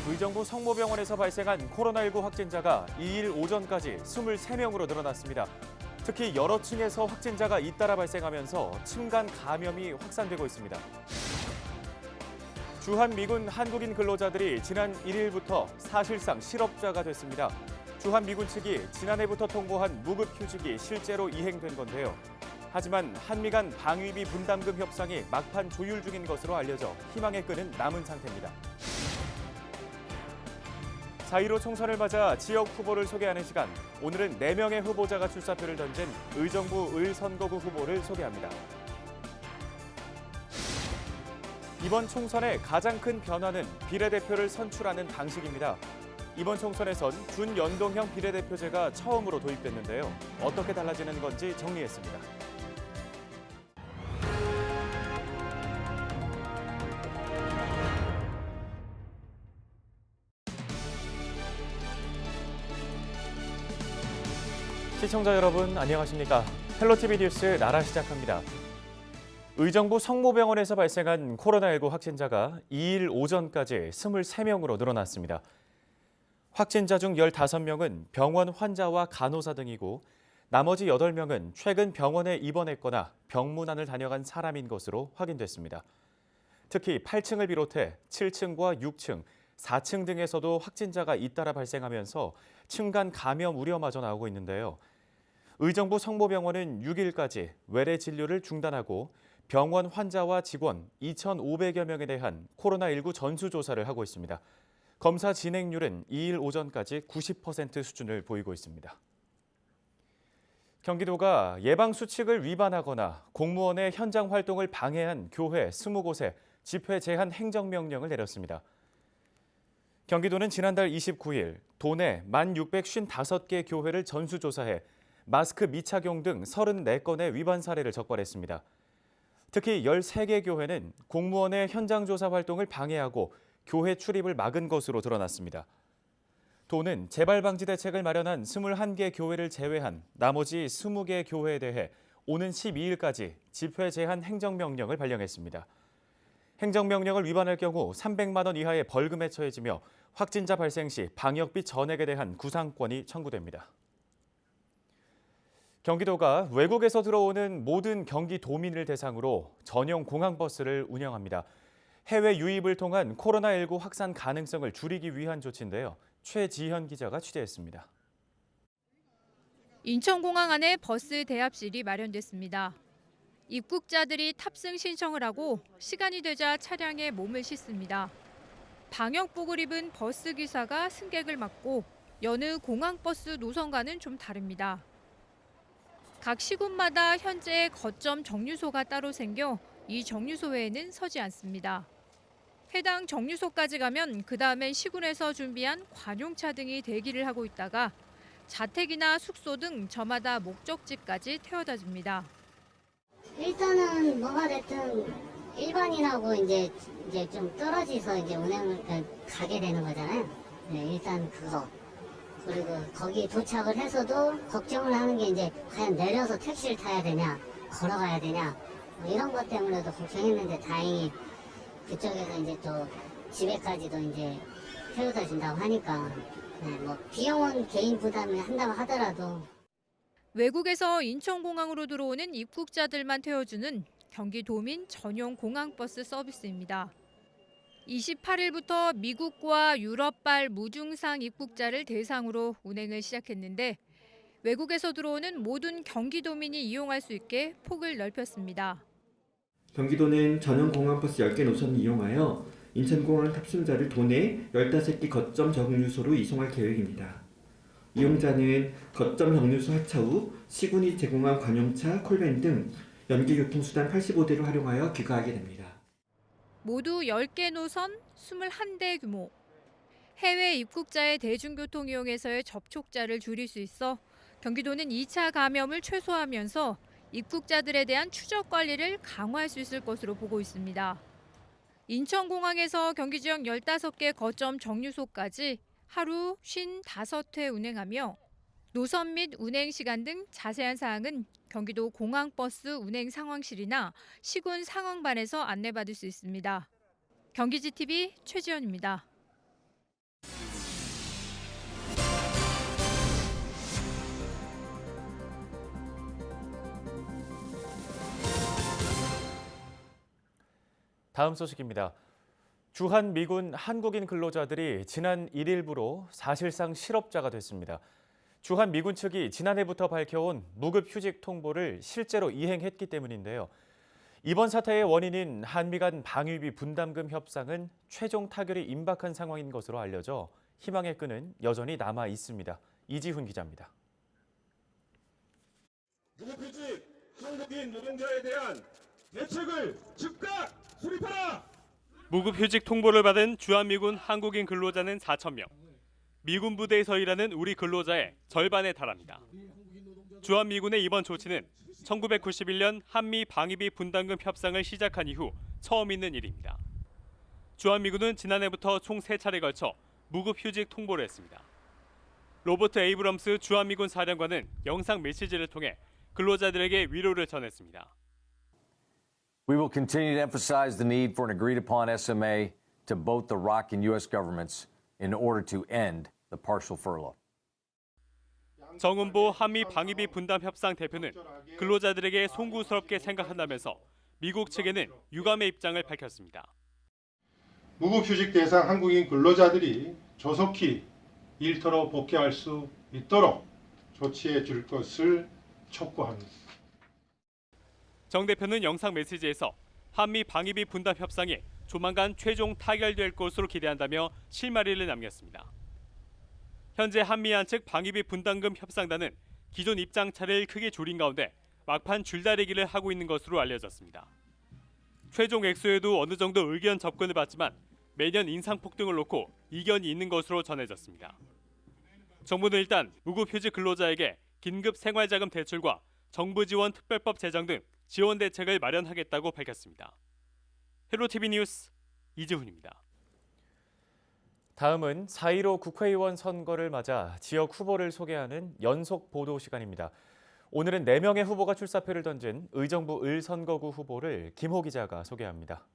의정부 성모병원에서 발생한 코로나19 확진자가 2일 오전까지 23명으로 늘어났습니다. 특히 여러 층에서 확진자가 잇따라 발생하면서 층간 감염이 확산되고 있습니다. 주한미군 한국인 근로자들이 지난 1일부터 사실상 실업자가 됐습니다. 주한미군 측이 지난해부터 통보한 무급휴직이 실제로 이행된 건데요. 하지만 한미 간 방위비 분담금 협상이 막판 조율 중인 것으로 알려져 희망의 끈은 남은 상태입니다. 4.15 총선을 맞아 지역 후보를 소개하는 시간. 오늘은 4명의 후보자가 출사표를 던진 의정부 을선거구 후보를 소개합니다. 이번 총선의 가장 큰 변화는 비례대표를 선출하는 방식입니다. 이번 총선에선 준연동형 비례대표제가 처음으로 도입됐는데요. 어떻게 달라지는 건지 정리했습니다. 시청자 여러분 안녕하십니까? 헬로티비 뉴스 나라 시작합니다. 의정부 성모병원에서 발생한 코로나19 확진자가 2일 오전까지 23명으로 늘어났습니다. 확진자 중 15명은 병원 환자와 간호사 등이고 나머지 8명은 최근 병원에 입원했거나 병문안을 다녀간 사람인 것으로 확인됐습니다. 특히 8층을 비롯해 7층과 6층, 4층 등에서도 확진자가 잇따라 발생하면서 층간 감염 우려마저 나오고 있는데요. 의정부 성모병원은 6일까지 외래 진료를 중단하고 병원 환자와 직원 2,500여 명에 대한 코로나19 전수조사를 하고 있습니다. 검사 진행률은 2일 오전까지 90% 수준을 보이고 있습니다. 경기도가 예방수칙을 위반하거나 공무원의 현장 활동을 방해한 교회 20곳에 집회 제한 행정명령을 내렸습니다. 경기도는 지난달 29일 도내 1,655개 교회를 전수조사해 마스크 미착용 등 34건의 위반 사례를 적발했습니다. 특히 13개 교회는 공무원의 현장 조사 활동을 방해하고 교회 출입을 막은 것으로 드러났습니다. 도는 재발 방지 대책을 마련한 21개 교회를 제외한 나머지 20개 교회에 대해 오는 12일까지 집회 제한 행정명령을 발령했습니다. 행정명령을 위반할 경우 300만 원 이하의 벌금에 처해지며 확진자 발생 시 방역비 전액에 대한 구상권이 청구됩니다. 경기도가 외국에서 들어오는 모든 경기도민을 대상으로 전용 공항버스를 운영합니다. 해외 유입을 통한 코로나19 확산 가능성을 줄이기 위한 조치인데요. 최지현 기자가 취재했습니다. 인천공항 안에 버스 대합실이 마련됐습니다. 입국자들이 탑승 신청을 하고 시간이 되자 차량에 몸을 싣습니다. 방역복을 입은 버스 기사가 승객을 맡고 여느 공항버스 노선과는 좀 다릅니다. 각 시군마다 현재 거점 정류소가 따로 생겨 이 정류소에는 서지 않습니다. 해당 정류소까지 가면 그 다음엔 시군에서 준비한 관용차 등이 대기를 하고 있다가 자택이나 숙소 등 저마다 목적지까지 태워다 줍니다. 일단은 뭐가 됐든 일반인하고 이제 좀 떨어져서 이제 운행을 가게 되는 거잖아요. 네, 일단 그거. 그리고 거기 도착을 해서도 걱정을 하는 게 이제 과연 내려서 택시를 타야 되냐, 걸어가야 되냐, 뭐 이런 것 때문에도 걱정했는데 다행히 그쪽에서 이제 또 집에까지도 이제 태워다 준다고 하니까 네, 뭐 비용은 개인 부담을 한다고 하더라도 외국에서 인천공항으로 들어오는 입국자들만 태워주는 경기도민 전용 공항버스 서비스입니다. 28일부터 미국과 유럽발 무증상 입국자를 대상으로 운행을 시작했는데 외국에서 들어오는 모든 경기도민이 이용할 수 있게 폭을 넓혔습니다. 경기도는 전용 공항버스 10개 노선을 이용하여 인천공항 탑승자를 도내 15개 거점 정류소로 이송할 계획입니다. 이용자는 거점 정류소 하차 후 시군이 제공한 관용차, 콜밴 등 연계교통수단 85대를 활용하여 귀가하게 됩니다. 모두 10개 노선, 21대 규모. 해외 입국자의 대중교통 이용에서의 접촉자를 줄일 수 있어 경기도는 2차 감염을 최소화하면서 입국자들에 대한 추적 관리를 강화할 수 있을 것으로 보고 있습니다. 인천공항에서 경기 지역 15개 거점 정류소까지 하루 55회 운행하며 노선 및 운행 시간 등 자세한 사항은 경기도 공항버스 운행 상황실이나 시군 상황반에서 안내받을 수 있습니다. 경기지TV 최지연입니다. 다음 소식입니다. 주한 미군 한국인 근로자들이 지난 1일부로 사실상 실업자가 됐습니다. 주한 미군 측이 지난해부터 밝혀온 무급 휴직 통보를 실제로 이행했기 때문인데요. 이번 사태의 원인인 한미 간 방위비 분담금 협상은 최종 타결이 임박한 상황인 것으로 알려져 희망의 끈은 여전히 남아 있습니다. 이지훈 기자입니다. 무급휴직 한국인 노동자에 대한 대책을 즉각 수립하라! 무급휴직 통보를 받은 주한미군 한국인 근로자는 4,000명. 미군 부대에서 일하는 우리 근로자의 절반에 달합니다. 주한미군의 이번 조치는 1991년 한미 방위비 분담금 협상을 시작한 이후 처음 있는 일입니다. 주한미군은 지난해부터 총 3차례에 걸쳐 무급휴직 통보를 했습니다. 로버트 에이브럼스 주한미군 사령관은 영상 메시지를 통해 근로자들에게 위로를 전했습니다. We will continue to emphasize the need for an agreed-upon SMA to both the ROK and U.S. governments in order to end the partial furlough. 정은보 한미 방위비 분담 협상 대표는 근로자들에게 송구스럽게 생각한다면서 미국 측에는 유감의 입장을 밝혔습니다. 무급휴직 대상 한국인 근로자들이 조속히 일터로 복귀할 수 있도록 조치해 줄 것을 촉구합니다. 정 대표는 영상 메시지에서 한미 방위비 분담 협상이 조만간 최종 타결될 것으로 기대한다며 실마리를 남겼습니다. 현재 한미한 측 방위비 분담금 협상단은 기존 입장차를 크게 줄인 가운데 막판 줄다리기를 하고 있는 것으로 알려졌습니다. 최종 액수에도 어느 정도 의견 접근을 받지만 매년 인상폭등을 놓고 이견이 있는 것으로 전해졌습니다. 정부는 일단 무급휴직 근로자에게 긴급 생활자금 대출과 정부 지원 특별법 제정 등 지원 대책을 마련하겠다고 밝혔습니다. 헬로티비 뉴스 이지훈입니다. 다음은 4.15 국회의원 선거를 맞아 지역 후보를 소개하는 연속 보도 시간입니다. 오늘은 4명의 후보가 출사표를 던진 의정부 을선거구 후보를 김호 기자가 소개합니다.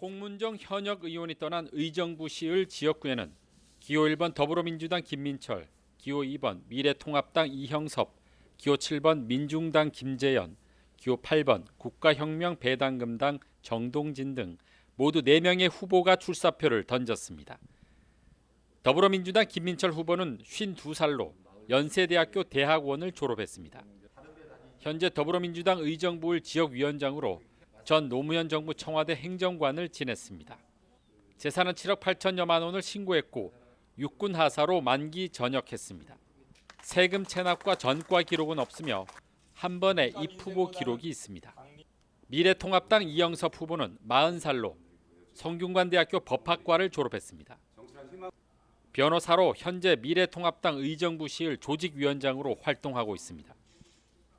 홍문정 현역 의원이 떠난 의정부시 을 지역구에는 기호 1번 더불어민주당 김민철, 기호 2번 미래통합당 이형섭, 기호 7번 민중당 김재현, 기호 8번 국가혁명 배당금당 정동진 등 모두 4명의 후보가 출사표를 던졌습니다. 더불어민주당 김민철 후보는 52살로 연세대학교 대학원을 졸업했습니다. 현재 더불어민주당 의정부을 지역위원장으로 전 노무현 정부 청와대 행정관을 지냈습니다. 재산은 7억 8천여만 원을 신고했고 육군 하사로 만기 전역했습니다. 세금 체납과 전과 기록은 없으며 한 번의 입후보 기록이 있습니다. 미래통합당 이영섭 후보는 40살로 성균관대학교 법학과를 졸업했습니다. 변호사로 현재 미래통합당 의정부시을 조직위원장으로 활동하고 있습니다.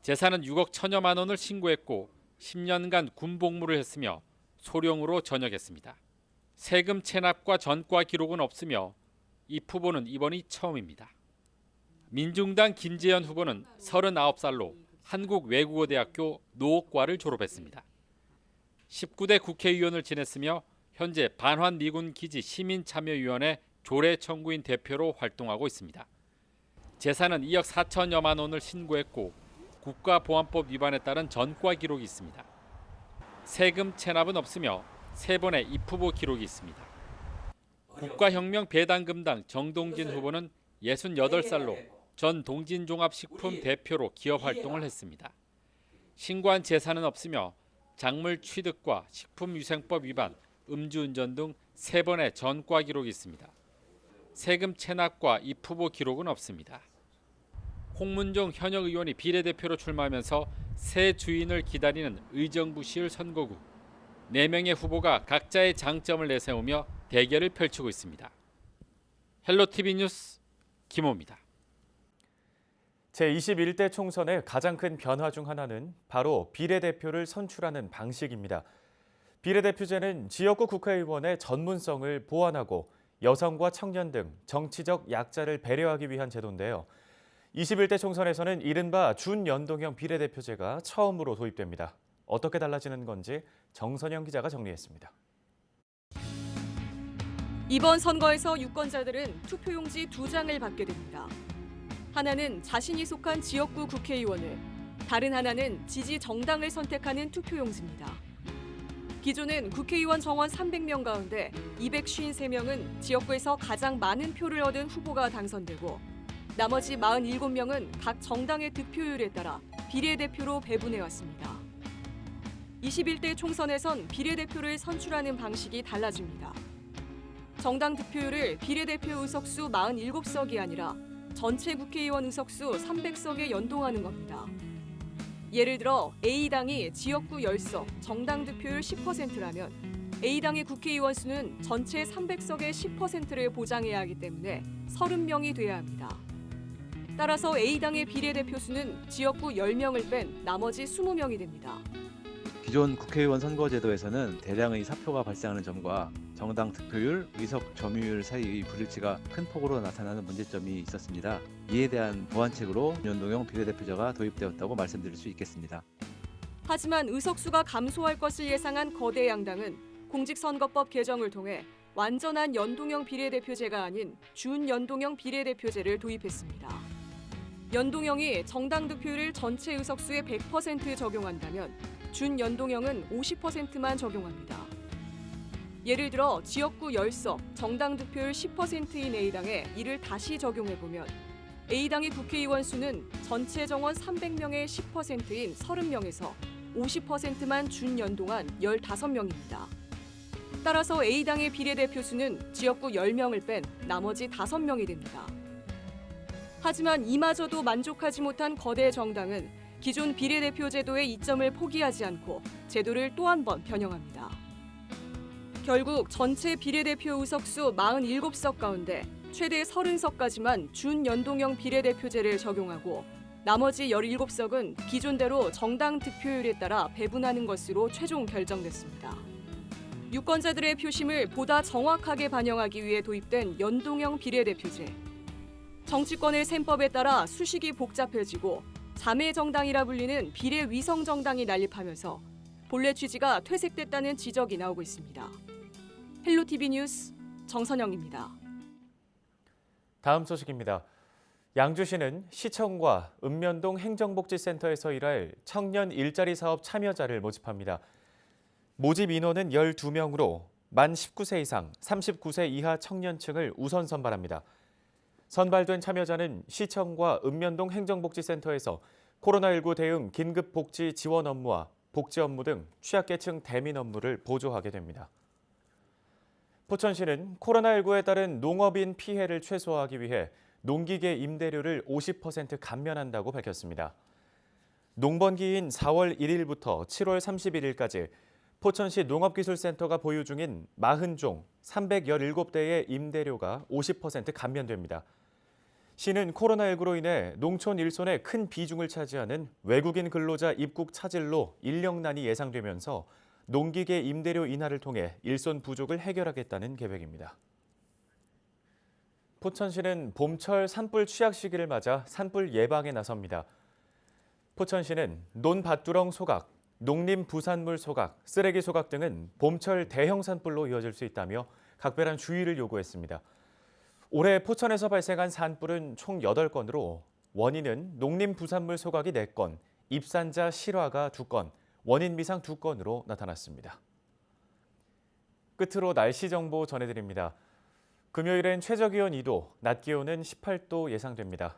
재산은 6억 1천여만 원을 신고했고 10년간 군복무를 했으며 소령으로 전역했습니다. 세금 체납과 전과 기록은 없으며 이 후보는 이번이 처음입니다. 민중당 김재현 후보는 39살로 한국외국어대학교 노옥과를 졸업했습니다. 19대 국회의원을 지냈으며 현재 반환미군기지 시민참여위원회 조례 청구인 대표로 활동하고 있습니다. 재산은 2억 4천여만 원을 신고했고 국가보안법 위반에 따른 전과 기록이 있습니다. 세금 체납은 없으며 3번의 입후보 기록이 있습니다. 국가혁명 배당금당 정동진 후보는 68살로 전 동진종합식품 대표로 기업 활동을 했습니다. 신고한 재산은 없으며 작물 취득과 식품위생법 위반, 음주운전 등 3번의 전과 기록이 있습니다. 세금 체납과 입후보 기록은 없습니다. 홍문종 현역 의원이 비례대표로 출마하면서 새 주인을 기다리는 의정부시을 선거구. 4명의 후보가 각자의 장점을 내세우며 대결을 펼치고 있습니다. 헬로티비 뉴스 김호입니다. 제21대 총선의 가장 큰 변화 중 하나는 바로 비례대표를 선출하는 방식입니다. 비례대표제는 지역구 국회의원의 전문성을 보완하고 여성과 청년 등 정치적 약자를 배려하기 위한 제도인데요. 21대 총선에서는 이른바 준연동형 비례대표제가 처음으로 도입됩니다. 어떻게 달라지는 건지 정선영 기자가 정리했습니다. 이번 선거에서 유권자들은 투표용지 2장을 받게 됩니다. 하나는 자신이 속한 지역구 국회의원을, 다른 하나는 지지 정당을 선택하는 투표용지입니다. 기존은 국회의원 정원 300명 가운데 253명은 지역구에서 가장 많은 표를 얻은 후보가 당선되고 나머지 47명은 각 정당의 득표율에 따라 비례대표로 배분해왔습니다. 21대 총선에선 비례대표를 선출하는 방식이 달라집니다. 정당 득표율을 비례대표 의석수 47석이 아니라 전체 국회의원 의석수 300석에 연동하는 겁니다. 예를 들어 A당이 지역구 10석, 정당 득표율 10%라면 A당의 국회의원 수는 전체 300석의 10%를 보장해야 하기 때문에 30명이 돼야 합니다. 따라서 A당의 비례대표 수는 지역구 10명을 뺀 나머지 20명이 됩니다. 기존 국회의원 선거제도에서는 대량의 사표가 발생하는 점과 정당 득표율, 의석 점유율 사이의 불일치가 큰 폭으로 나타나는 문제점이 있었습니다. 이에 대한 보완책으로 연동형 비례대표제가 도입되었다고 말씀드릴 수 있겠습니다. 하지만 의석수가 감소할 것을 예상한 거대 양당은 공직선거법 개정을 통해 완전한 연동형 비례대표제가 아닌 준연동형 비례대표제를 도입했습니다. 연동형이 정당 득표율을 전체 의석수의 100% 적용한다면 준연동형은 50%만 적용합니다. 예를 들어 지역구 10석, 정당 득표율 10%인 A당에 이를 다시 적용해보면 A당의 국회의원 수는 전체 정원 300명의 10%인 30명에서 50%만 준연동한 15명입니다. 따라서 A당의 비례대표 수는 지역구 10명을 뺀 나머지 5명이 됩니다. 하지만 이마저도 만족하지 못한 거대 정당은 기존 비례대표 제도의 이점을 포기하지 않고 제도를 또 한 번 변형합니다. 결국 전체 비례대표 의석수 47석 가운데 최대 30석까지만 준연동형 비례대표제를 적용하고 나머지 17석은 기존대로 정당 득표율에 따라 배분하는 것으로 최종 결정됐습니다. 유권자들의 표심을 보다 정확하게 반영하기 위해 도입된 연동형 비례대표제. 정치권의 셈법에 따라 수식이 복잡해지고 자매 정당이라 불리는 비례 위성 정당이 난립하면서 본래 취지가 퇴색됐다는 지적이 나오고 있습니다. 헬로티비 뉴스 정선영입니다. 다음 소식입니다. 양주시는 시청과 읍면동 행정복지센터에서 일할 청년 일자리 사업 참여자를 모집합니다. 모집 인원은 12명으로 만 19세 이상, 39세 이하 청년층을 우선 선발합니다. 선발된 참여자는 시청과 읍면동 행정복지센터에서 코로나19 대응 긴급복지 지원 업무와 복지 업무 등 취약계층 대민 업무를 보조하게 됩니다. 포천시는 코로나19에 따른 농업인 피해를 최소화하기 위해 농기계 임대료를 50% 감면한다고 밝혔습니다. 농번기인 4월 1일부터 7월 31일까지 포천시 농업기술센터가 보유 중인 40종 317대의 임대료가 50% 감면됩니다. 시는 코로나19로 인해 농촌 일손의 큰 비중을 차지하는 외국인 근로자 입국 차질로 인력난이 예상되면서 농기계 임대료 인하를 통해 일손 부족을 해결하겠다는 계획입니다. 포천시는 봄철 산불 취약 시기를 맞아 산불 예방에 나섭니다. 포천시는 논밭두렁 소각, 농림 부산물 소각, 쓰레기 소각 등은 봄철 대형 산불로 이어질 수 있다며 각별한 주의를 요구했습니다. 올해 포천에서 발생한 산불은 총 8건으로 원인은 농림 부산물 소각이 4건, 입산자 실화가 2건, 원인 미상 2건으로 나타났습니다. 끝으로 날씨 정보 전해드립니다. 금요일엔 최저기온 2도, 낮 기온은 18도 예상됩니다.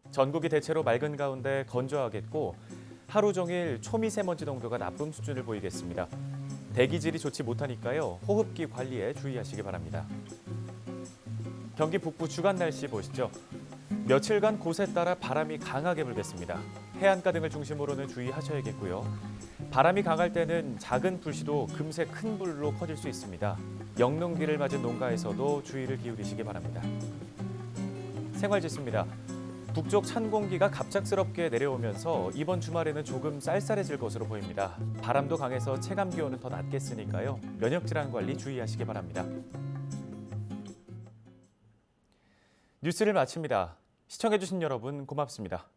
전국이 대체로 맑은 가운데 건조하겠고 하루 종일 초미세먼지 농도가 나쁨 수준을 보이겠습니다. 대기질이 좋지 못하니까요. 호흡기 관리에 주의하시기 바랍니다. 경기 북부 주간 날씨 보시죠. 며칠간 곳에 따라 바람이 강하게 불겠습니다. 해안가 등을 중심으로는 주의하셔야겠고요. 바람이 강할 때는 작은 불씨도 금세 큰 불로 커질 수 있습니다. 영농기를 맞은 농가에서도 주의를 기울이시기 바랍니다. 생활지수입니다. 북쪽 찬 공기가 갑작스럽게 내려오면서 이번 주말에는 조금 쌀쌀해질 것으로 보입니다. 바람도 강해서 체감 기온은 더 낮겠으니까요. 면역질환 관리 주의하시기 바랍니다. 뉴스를 마칩니다. 시청해주신 여러분 고맙습니다.